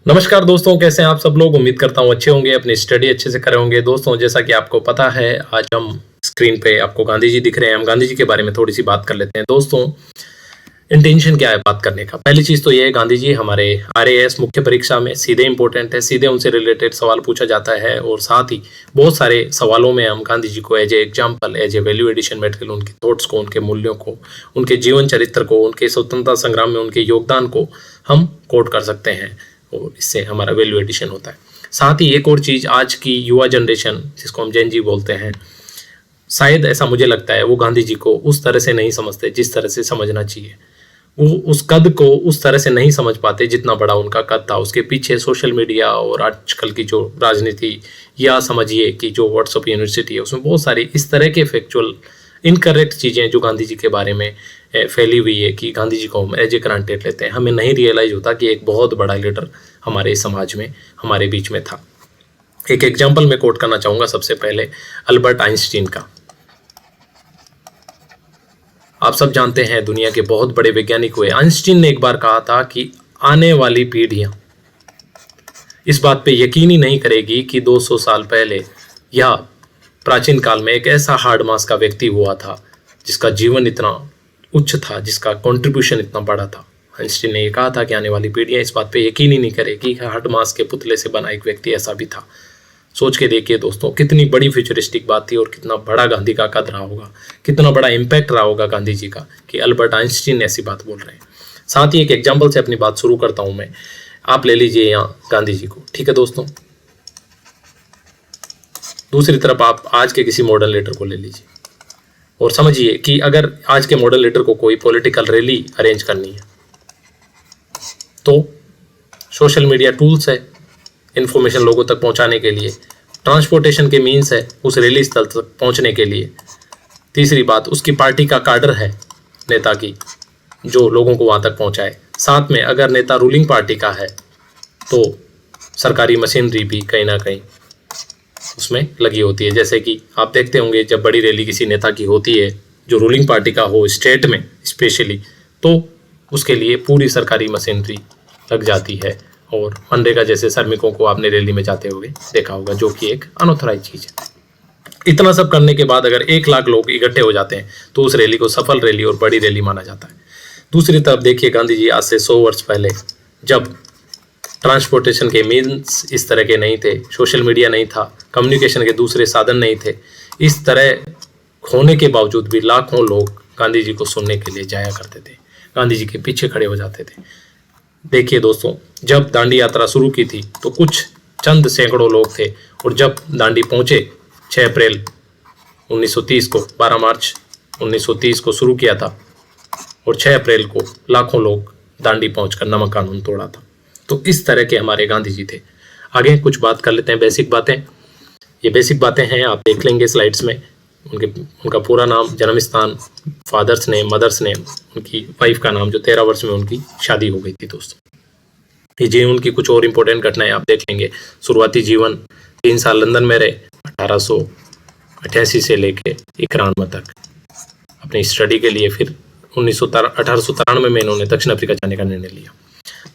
नमस्कार दोस्तों, कैसे हैं आप सब लोग। उम्मीद करता हूँ अच्छे होंगे, अपनी स्टडी अच्छे से कर रहे होंगे। दोस्तों, जैसा कि आपको पता है, आज हम स्क्रीन पे आपको गांधी जी दिख रहे हैं। हम गांधी जी के बारे में थोड़ी सी बात कर लेते हैं। दोस्तों, इंटेंशन क्या है बात करने का? पहली चीज तो ये है, गांधी जी हमारे आरएएस मुख्य परीक्षा में सीधे इंपॉर्टेंट है, सीधे उनसे रिलेटेड सवाल पूछा जाता है। और साथ ही बहुत सारे सवालों में हम गांधी जी को as a example, as a value addition material, उनके थॉट्स को, उनके मूल्यों को, उनके जीवन चरित्र को, उनके स्वतंत्रता संग्राम में उनके योगदान को हम कोट कर सकते हैं और इससे हमारा वैल्यू एडिशन होता है। साथ ही एक और चीज, आज की युवा जनरेशन जिसको हम जेन जी बोलते हैं, शायद ऐसा मुझे लगता है, वो गांधी जी को उस तरह से नहीं समझते जिस तरह से समझना चाहिए। वो उस कद को उस तरह से नहीं समझ पाते जितना बड़ा उनका कद था। उसके पीछे सोशल मीडिया और आजकल की जो राजनीति, या समझिए कि जो व्हाट्सएप यूनिवर्सिटी है, उसमें बहुत सारी इस तरह के फैक्चुअल इनकरेक्ट चीज़ें जो गांधी जी के बारे में फैली हुई है कि गांधी जी को हम एज ए ग्रांटेड लेते हैं। हमें नहीं रियलाइज होता कि एक बहुत बड़ा लीडर हमारे समाज में, हमारे बीच में था। एक एग्जाम्पल मैं कोट करना चाहूँगा सबसे पहले, अल्बर्ट आइंस्टीन का। आप सब जानते हैं, दुनिया के बहुत बड़े वैज्ञानिक हुए। आइंस्टीन ने एक बार कहा था कि आने वाली पीढ़ियां इस बात पे यकीन ही नहीं करेगी कि 200 साल पहले या प्राचीन काल में एक ऐसा हार्ड मास का व्यक्ति हुआ था जिसका जीवन इतना उच्च था, जिसका कंट्रीब्यूशन इतना बड़ा था। आइंस्टीन ने ये कहा था कि आने वाली पीढ़ियां इस बात पे यकीन ही नहीं करेगी कि हार्ड मास के पुतले से बना एक व्यक्ति ऐसा भी था। सोच के देखिए दोस्तों, कितनी बड़ी फ्यूचरिस्टिक बात थी और कितना बड़ा गांधी का कद रहा होगा, कितना बड़ा इम्पैक्ट रहा होगा गांधी जी का कि अल्बर्ट आइंस्टीन ऐसी बात बोल रहे हैं। साथ ही एक एग्जाम्पल से अपनी बात शुरू करता हूं मैं। आप ले लीजिए यहाँ गांधी जी को, ठीक है दोस्तों। दूसरी तरफ आप आज के किसी मॉडर्न लीडर को ले लीजिए और समझिए कि अगर आज के मॉडर्न लीडर को कोई पॉलिटिकल रैली अरेंज करनी है तो सोशल मीडिया टूल्स है इन्फॉर्मेशन लोगों तक पहुंचाने के लिए, ट्रांसपोर्टेशन के मीन्स है उस रैली स्थल तक पहुंचने के लिए। तीसरी बात, उसकी पार्टी का काडर है नेता की, जो लोगों को वहां तक पहुंचाए। साथ में अगर नेता रूलिंग पार्टी का है तो सरकारी मशीनरी भी कहीं ना कहीं उसमें लगी होती है। जैसे कि आप देखते होंगे, जब बड़ी रैली किसी नेता की होती है जो रूलिंग पार्टी का हो, स्टेट में स्पेशली, तो उसके लिए पूरी सरकारी मशीनरी लग जाती है। और मनरेगा जैसे श्रमिकों को आपने रैली में जाते हुए देखा होगा, जो कि एक अनऑथराइज चीज है। इतना सब करने के बाद अगर 1 लाख लोग इकट्ठे हो जाते हैं तो उस रैली को सफल रैली और बड़ी रैली माना जाता है। दूसरी तरफ देखिए, गांधी जी आज से 100 वर्ष पहले, जब ट्रांसपोर्टेशन के मीन्स इस तरह के नहीं थे, सोशल मीडिया नहीं था, कम्युनिकेशन के दूसरे साधन नहीं थे, इस तरह होने के बावजूद भी लाखों लोग गांधी जी को सुनने के लिए जाया करते थे, गांधी जी के पीछे खड़े हो जाते थे। देखिए दोस्तों, जब दांडी यात्रा शुरू की थी तो कुछ चंद सैकड़ों लोग थे, और जब दांडी पहुंचे 6 अप्रैल 1930 को, 12 मार्च 1930 को शुरू किया था और 6 अप्रैल को लाखों लोग दांडी पहुंचकर नमक कानून तोड़ा था। तो इस तरह के हमारे गांधी जी थे। आगे कुछ बात कर लेते हैं, बेसिक बातें। ये बेसिक बातें हैं, आप देख लेंगे स्लाइड्स में। उनका पूरा नाम, जन्म स्थान, फादर्स नेम, मदर्स नेम, उनकी वाइफ का नाम, जो 13 वर्ष में उनकी शादी हो गई थी दोस्तों। ये उनकी कुछ और इम्पोर्टेंट घटनाएं आप देख लेंगे। शुरुआती जीवन, 3 साल लंदन में रहे 1888 से लेके 91 तक अपनी स्टडी के लिए। फिर 1893 में इन्होंने दक्षिण अफ्रीका जाने का निर्णय लिया।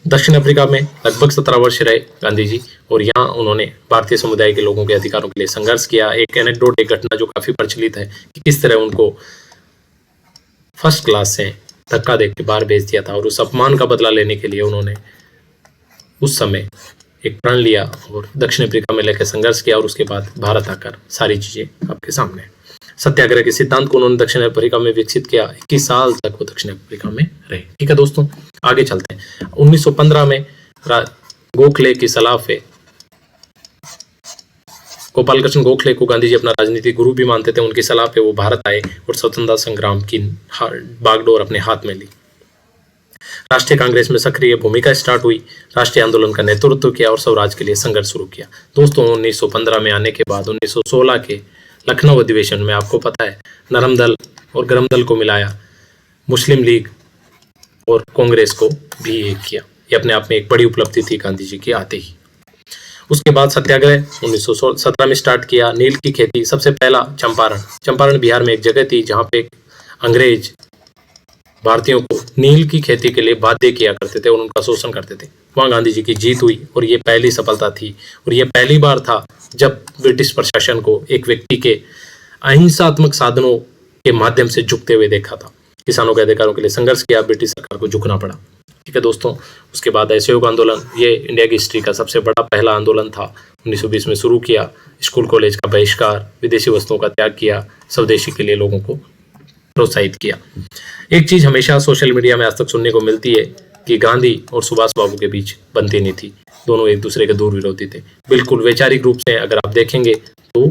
दक्षिण अफ्रीका में लगभग 17 वर्ष रहे गांधी जी, और यहाँ उन्होंने भारतीय समुदाय के लोगों के अधिकारों के लिए संघर्ष किया। एक एनेक्डोट, एक घटना जो काफी प्रचलित है कि किस तरह उनको फर्स्ट क्लास से धक्का देकर बाहर भेज दिया था, और उस अपमान का बदला लेने के लिए उन्होंने उस समय एक प्रण लिया और दक्षिण अफ्रीका में लेकर संघर्ष किया, और उसके बाद भारत आकर सारी चीजें आपके सामने। सत्याग्रह के सिद्धांत को उन्होंने दक्षिण अफ्रीका में विकसित किया। 21 साल तक वो दक्षिण अफ्रीका में रहे। ठीक है दोस्तों, आगे चलते हैं। 1915 में गोखले की सलाह पे, गोपाल कृष्ण गोखले को गांधी जी अपना राजनीतिक गुरु भी मानते थे, उनकी सलाह पे वो भारत आए और स्वतंत्रता संग्राम की बागडोर अपने हाथ में ली। राष्ट्रीय कांग्रेस में सक्रिय भूमिका स्टार्ट हुई, राष्ट्रीय आंदोलन का नेतृत्व किया और स्वराज के लिए संघर्ष शुरू किया। दोस्तों, 1915 में आने के बाद 1916 के लखनऊ अधिवेशन में आपको पता है, नरम दल और गरम दल को मिलाया, मुस्लिम लीग और कांग्रेस को भी एक किया। ये अपने आप में एक बड़ी उपलब्धि थी गांधी जी की आते ही। उसके बाद सत्याग्रह 1917 में स्टार्ट किया। नील की खेती, सबसे पहला चंपारण बिहार में एक जगह थी जहाँ पे अंग्रेज भारतीयों को नील की खेती के लिए बाध्य किया करते थे और उनका शोषण करते थे। वहाँ गांधी जी की जीत हुई और ये पहली सफलता थी और ये पहली बार था जब ब्रिटिश प्रशासन को एक व्यक्ति के अहिंसात्मक साधनों के माध्यम से झुकते हुए देखा था। किसानों के अधिकारों के लिए संघर्ष किया, ब्रिटिश सरकार को झुकना पड़ा। ठीक है दोस्तों, उसके बाद असहयोग आंदोलन, ये इंडिया की हिस्ट्री का सबसे बड़ा पहला आंदोलन था। 1920 में शुरू किया, स्कूल कॉलेज का बहिष्कार, विदेशी वस्तुओं का त्याग किया, स्वदेशी के लिए लोगों को प्रोत्साहित किया। एक चीज हमेशा सोशल मीडिया में आज तक सुनने को मिलती है कि गांधी और सुभाष बाबू के बीच बनती नहीं थी, दोनों एक दूसरे के दूर विरोधी थे। बिल्कुल वैचारिक रूप से अगर आप देखेंगे तो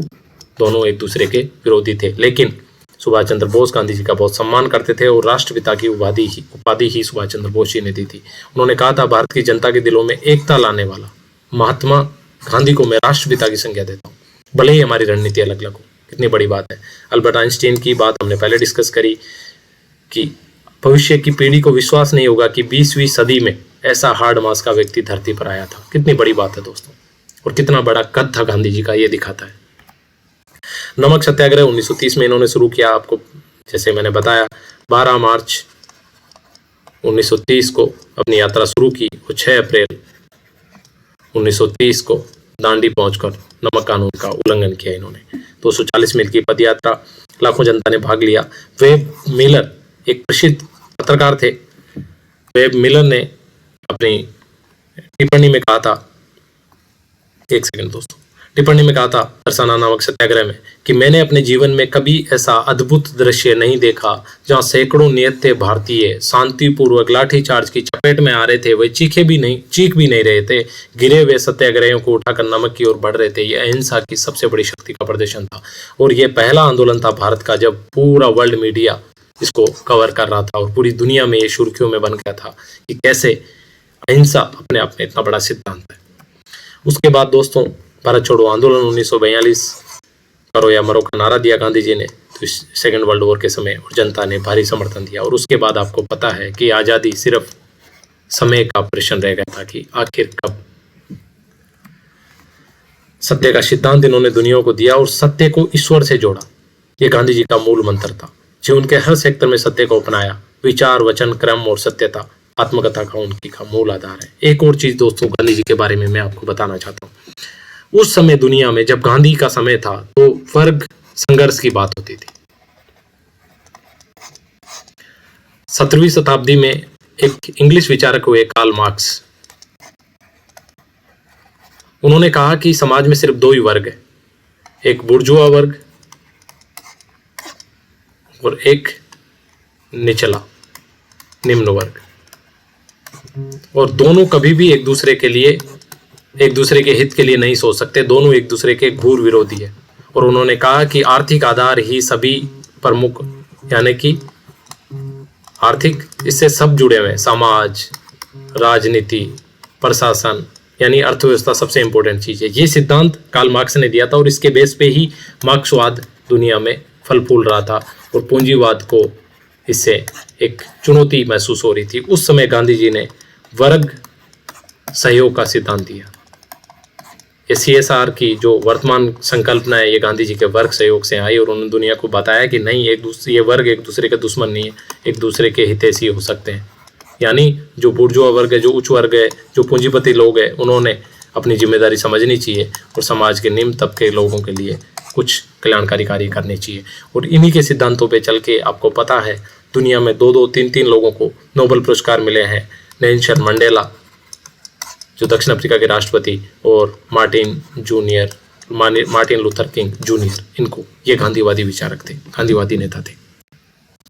दोनों एक दूसरे के विरोधी थे, लेकिन सुभाष चंद्र बोस गांधी जी का बहुत सम्मान करते थे और राष्ट्रपिता की उपाधि ही सुभाष चंद्र बोस जी ने दी थी। उन्होंने कहा था, भारत की जनता के दिलों में एकता लाने वाला महात्मा गांधी को मैं राष्ट्रपिता की संज्ञा देता हूँ, भले ही हमारी रणनीति अलग अलग हो। कितनी बड़ी बात है। अल्बर्ट आइंस्टीन की बात हमने पहले डिस्कस करी कि भविष्य की पीढ़ी को विश्वास नहीं होगा कि 20वीं सदी में ऐसा हार्ड मास का व्यक्ति धरती पर आया था। कितनी बड़ी बात है दोस्तों, और कितना बड़ा कद था गांधी जी का, ये दिखाता है। नमक सत्याग्रह 1930 में इन्होंने शुरू किया। आपको जैसे मैंने बताया 12 मार्च 1930 को अपनी यात्रा शुरू की और 6 अप्रैल 1930 को दांडी पहुंचकर नमक कानून का उल्लंघन किया इन्होंने। 240 मील की पदयात्रा, लाखों जनता ने भाग लिया। वेब मिलर एक प्रसिद्ध पत्रकार थे। वेब मिलर ने अपनी टिप्पणी में कहा था, एक सेकंड दोस्तों, टिप्पणी में कहा था तरसाना नामक सत्याग्रह में कि मैंने अपने जीवन में कभी ऐसा अद्भुत दृश्य नहीं देखा जहां सैकड़ों निहत्थे भारतीय शांतिपूर्वक लाठीचार्ज की चपेट में आ रहे थे। वे चीख भी नहीं रहे थे, गिरे हुए सत्याग्रहियों को उठाकर नमक की ओर बढ़ रहे थे। यह अहिंसा की सबसे बड़ी शक्ति का प्रदर्शन था और यह पहला आंदोलन था भारत का जब पूरा वर्ल्ड मीडिया इसको कवर कर रहा था और पूरी दुनिया में ये सुर्खियों में बन गया था कि कैसे अहिंसा अपने आप में इतना बड़ा सिद्धांत है। उसके बाद दोस्तों भारत छोड़ो आंदोलन 1942 करो या मरो का नारा दिया गांधी जी ने, तो सेकेंड वर्ल्ड वॉर के समय और जनता ने भारी समर्थन दिया। और उसके बाद आपको पता है कि आज़ादी सिर्फ समय का प्रश्न रह गया था कि आखिर कब। सत्य का सिद्धांत इन्होंने दुनिया को दिया और सत्य को ईश्वर से जोड़ा। ये गांधी जी का मूल मंत्र था। जीवन के हर सेक्टर में सत्य को अपनाया। विचार, वचन, क्रम और सत्यता आत्मकथा का उनकी का मूल आधार है। एक और चीज दोस्तों गांधी जी के बारे में मैं आपको बताना चाहता हूँ। उस समय दुनिया में जब गांधी का समय था तो वर्ग संघर्ष की बात होती थी। 17वीं शताब्दी में एक इंग्लिश विचारक हुए कार्ल मार्क्स। उन्होंने कहा कि समाज में सिर्फ 2 ही वर्ग है, एक बुर्जुआ वर्ग और एक निचला निम्न वर्ग, और दोनों कभी भी एक दूसरे के हित के लिए नहीं सोच सकते। दोनों एक दूसरे के घूर विरोधी है। और उन्होंने कहा कि आर्थिक आधार ही सभी प्रमुख, यानी कि आर्थिक, इससे सब जुड़े हुए, समाज, राजनीति, प्रशासन, यानी अर्थव्यवस्था सबसे इंपॉर्टेंट चीज है। ये सिद्धांत कार्ल मार्क्स ने दिया था और इसके बेस पे ही मार्क्सवाद दुनिया में फल फूल रहा था और पूंजीवाद को इससे एक चुनौती महसूस हो रही थी। उस समय गांधी जी ने वर्ग सहयोग का सिद्धांत दिया। ये CSR की जो वर्तमान संकल्पना है ये गांधी जी के वर्ग सहयोग से आई और उन्होंने दुनिया को बताया कि नहीं, ये वर्ग एक दूसरे के दुश्मन नहीं है, एक दूसरे के हितैषी हो सकते हैं। यानी जो बुर्जुआ वर्ग है, जो उच्च वर्ग है, जो पूंजीपति लोग हैं, उन्होंने अपनी जिम्मेदारी समझनी चाहिए और समाज के निम्न तबके लोगों के लिए कुछ कल्याणकारी कार्य करने चाहिए। और इन्हीं के सिद्धांतों पे चल के आपको पता है दुनिया में 2-2, 3-3 लोगों को नोबेल पुरस्कार मिले हैं। नेल्सन मंडेला जो दक्षिण अफ्रीका के राष्ट्रपति, और मार्टिन लूथर किंग जूनियर, इनको ये गांधीवादी विचारक थे, गांधीवादी नेता थे।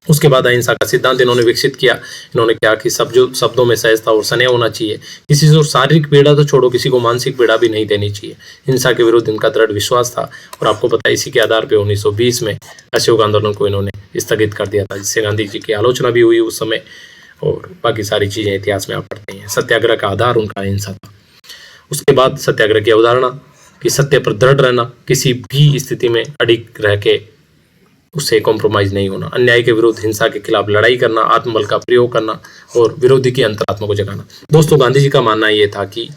उसके बाद अहिंसा का सिद्धांत इन्होंने विकसित किया। इन्होंने कहा कि शब्दों में सहजता और स्नेह होना चाहिए। किसी से शारीरिक पीड़ा तो छोड़ो, किसी को मानसिक पीड़ा भी नहीं देनी चाहिए। हिंसा के विरुद्ध इनका दृढ़ विश्वास था और आपको पता है इसी के आधार पर 1920 में असहयोग आंदोलन को इन्होंने स्थगित कर दिया था, जिससे गांधी जी की आलोचना भी हुई उस समय, और बाकी सारी चीजें इतिहास में आप पढ़ते हैं। सत्याग्रह का आधार उनका अहिंसा था। उसके बाद सत्याग्रह की अवधारणा कि सत्य पर दृढ़ रहना, किसी भी स्थिति में अडिग रह के उससे कॉम्प्रोमाइज नहीं होना, अन्याय के विरुद्ध हिंसा के खिलाफ लड़ाई करना, आत्मबल का प्रयोग करना और विरोधी की अंतरात्मा को जगाना। दोस्तों गांधी जी का मानना ये था कि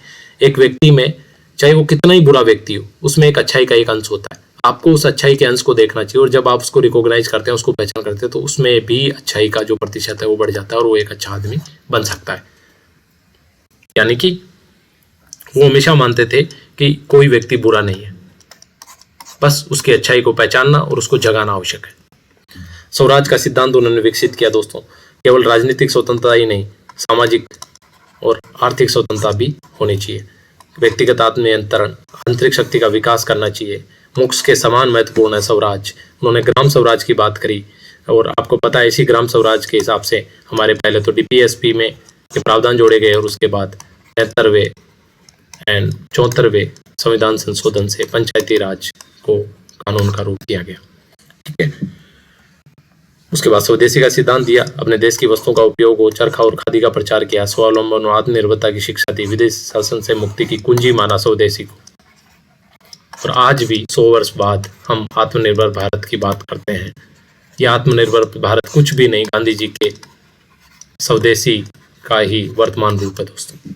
एक व्यक्ति में, चाहे वो कितना ही बुरा व्यक्ति हो, उसमें एक अच्छाई का एक अंश होता है। आपको उस अच्छाई के अंश को देखना चाहिए और जब आप उसको रिकॉग्नाइज करते हैं, उसको पहचान करते हैं, तो उसमें भी अच्छाई का जो प्रतिशत है वो बढ़ जाता है और वो एक अच्छा आदमी बन सकता है। यानी कि वो हमेशा मानते थे कि कोई व्यक्ति बुरा नहीं है, बस उसकी अच्छाई को पहचानना और उसको जगाना आवश्यक है। स्वराज का सिद्धांत उन्होंने विकसित किया दोस्तों। केवल राजनीतिक स्वतंत्रता ही नहीं, सामाजिक और आर्थिक स्वतंत्रता भी होनी चाहिए। व्यक्तिगत आत्मनियंत्रण, आंतरिक शक्ति का विकास करना चाहिए। मोक्ष के समान महत्वपूर्ण है स्वराज। उन्होंने ग्राम स्वराज की बात करी और आपको पता है इसी ग्राम स्वराज के हिसाब से हमारे पहले तो डीपीएसपी में ये प्रावधान जोड़े गए और उसके बाद 73वें एंड 74वें संविधान संशोधन से पंचायती राज को कानून का रूप दिया गया। ठीक है। उसके बाद स्वदेशी का सिद्धांत दिया, अपने देश की वस्तुओं का उपयोग हो, चरखा और खादी का प्रचार किया, स्वावलंबन और आत्मनिर्भरता की शिक्षा दी, विदेश शासन से मुक्ति की कुंजी माना स्वदेशी को। और आज भी 100 वर्ष बाद हम आत्मनिर्भर भारत की बात करते हैं। यह आत्मनिर्भर भारत कुछ भी नहीं, गांधी जी के स्वदेशी का ही वर्तमान रूप है दोस्तों।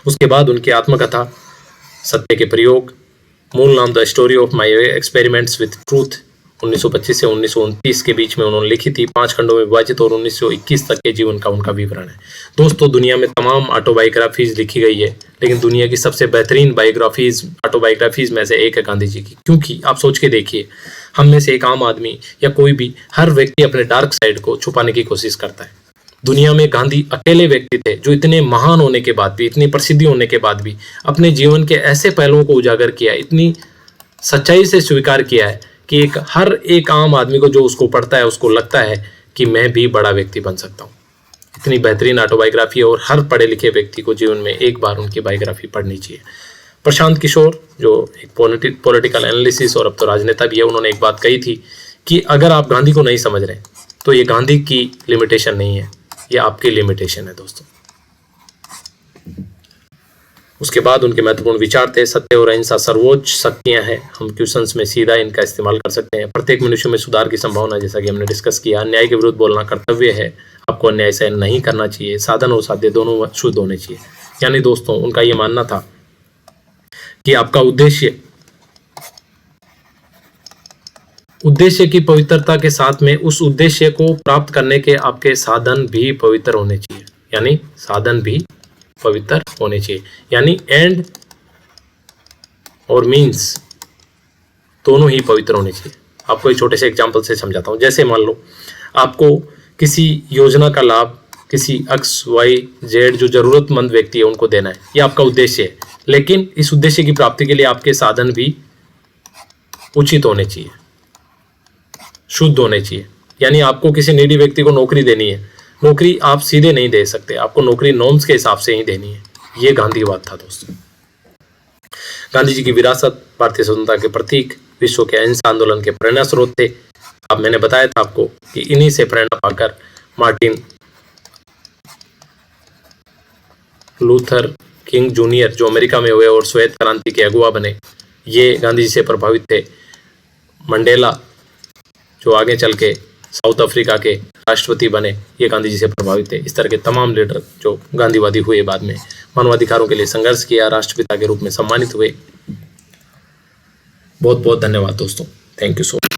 उसके बाद उनकी आत्मकथा सत्य के प्रयोग, मूल नाम the story of my experiments with truth, 1925 से 1929 के बीच में उन्होंने लिखी थी, 5 खंडों में विभाजित और 1921 तक के जीवन का उनका विवरण है। दोस्तों दुनिया में तमाम ऑटोबायोग्राफीज लिखी गई है, लेकिन दुनिया की सबसे बेहतरीन बायोग्राफीज ऑटोबायोग्राफीज में से एक है गांधी जी की। क्योंकि आप सोच के देखिए, हम में से एक आम आदमी या कोई भी, हर व्यक्ति अपने डार्क साइड को छुपाने की कोशिश करता है। दुनिया में गांधी अकेले व्यक्ति थे जो इतने महान होने के बाद भी, इतनी प्रसिद्धि होने के बाद भी अपने जीवन के ऐसे पहलुओं को उजागर किया, इतनी सच्चाई से स्वीकार किया है कि हर एक आम आदमी को जो उसको पढ़ता है उसको लगता है कि मैं भी बड़ा व्यक्ति बन सकता हूँ। इतनी बेहतरीन ऑटोबायोग्राफी है और हर पढ़े लिखे व्यक्ति को जीवन में एक बार उनकी बायोग्राफी पढ़नी चाहिए। प्रशांत किशोर जो एक पॉलिटिकल एनालिसिस और अब तो राजनेता भी है, उन्होंने एक बात कही थी कि अगर आप गांधी को नहीं समझ रहे तो ये गांधी की लिमिटेशन नहीं है, ये आपकी लिमिटेशन है दोस्तों। उसके बाद उनके महत्वपूर्ण विचार थे, सत्य और अहिंसा सर्वोच्च शक्तियां हैं, हम क्वेश्चंस में सीधा इनका इस्तेमाल कर सकते हैं। प्रत्येक मनुष्य में सुधार की संभावना, जैसा कि हमने डिस्कस किया। अन्याय के विरुद्ध बोलना कर्तव्य है, आपको अन्याय सहन नहीं करना चाहिए। साधन और साध्य दोनों शुद्ध होने चाहिए। यानी दोस्तों उनका ये मानना था कि आपका उद्देश्य की पवित्रता के साथ में उस उद्देश्य को प्राप्त करने के आपके साधन भी पवित्र होने चाहिए। यानी साधन भी पवित्र होने चाहिए, यानी एंड और मीन्स दोनों ही पवित्र होने चाहिए। आपको एक छोटे से एग्जांपल से समझाता हूं। जैसे मान लो आपको किसी योजना का लाभ किसी XYZ जो जरूरतमंद व्यक्ति है उनको देना है, ये आपका उद्देश्य है। लेकिन इस उद्देश्य की प्राप्ति के लिए आपके साधन भी उचित होने चाहिए, शुद्ध होने चाहिए। यानी आपको किसी नीडी व्यक्ति को नौकरी देनी है, नौकरी आप सीधे नहीं दे सकते, आपको नौकरी नॉर्म्स के हिसाब से ही देनी है। ये गांधीवाद था दोस्तों। गांधी जी की विरासत, भारतीय स्वतंत्रता के प्रतीक, विश्व के अहिंसा आंदोलन के प्रेरणा स्रोत थे। अब मैंने बताया था आपको कि इन्हीं से प्रेरणा पाकर मार्टिन लूथर किंग जूनियर जो अमेरिका में हुए और श्वेत क्रांति के अगुवा बने, ये गांधी जी से प्रभावित थे। मंडेला जो आगे चल के साउथ अफ्रीका के राष्ट्रपति बने, ये गांधी जी से प्रभावित थे। इस तरह के तमाम लीडर जो गांधीवादी हुए, बाद में मानवाधिकारों के लिए संघर्ष किया, राष्ट्रपिता के रूप में सम्मानित हुए। बहुत बहुत धन्यवाद दोस्तों। Thank you so much.